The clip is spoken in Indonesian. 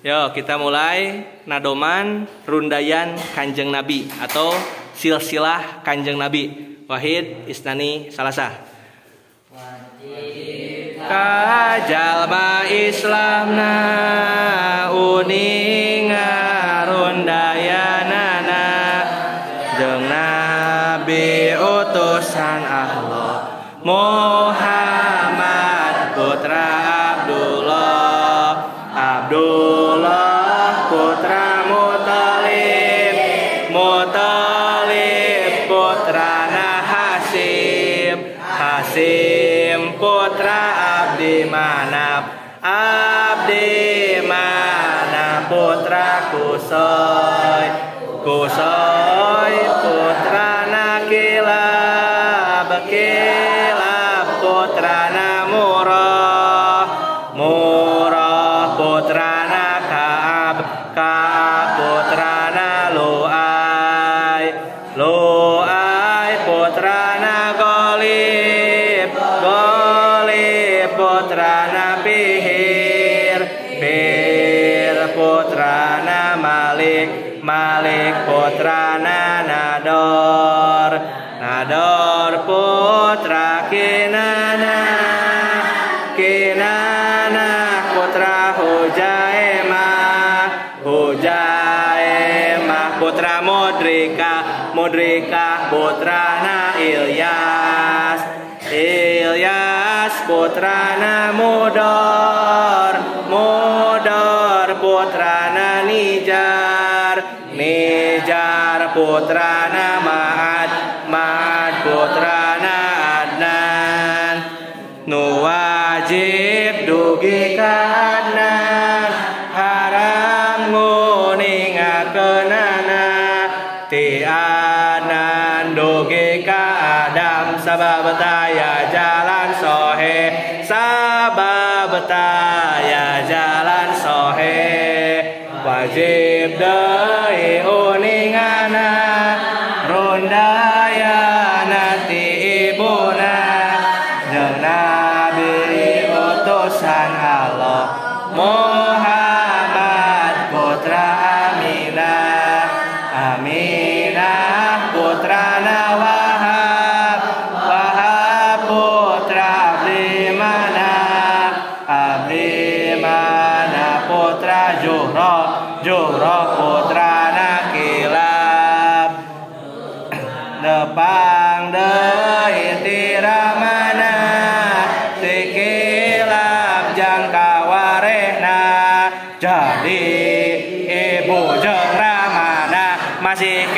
Yo, kita mulai nadoman rundayan Kanjeng Nabi atau silsilah Kanjeng Nabi. Wahid Isnani Salasa. Kajalma Islamna uninga rundayanana jeung Nabi utusan Allah Muhammad putra Abdullah putra Muthalib putrana Hasim putra Abdi Manaf putra Kusoy putrana Kilab putrana Murrah putrana Ka'ab putrana Lu'ay putrana Ghalib putrana Fihir putrana Malik putrana Nador putra Kinana putra Hujaimah putra Mudrika putrana Ilyas putrana Mudor putrana Nijar putrana Ma'ad putrana Adnan nu wajib dugi ka Adnan haram nguningakeunana ti Adnan dugi ka Adam sabab taya jalan sohe wajib deui uningana rundayana ti ibuna jeung Nabi utusan Allah Muhammad putra Aminah putrana Wahab putra Abdi Manaf putra Juhroh putrana Kilab nepang deui ti Ramana ti Kilab jang kawarehna jadi ibu jeung Ramana masih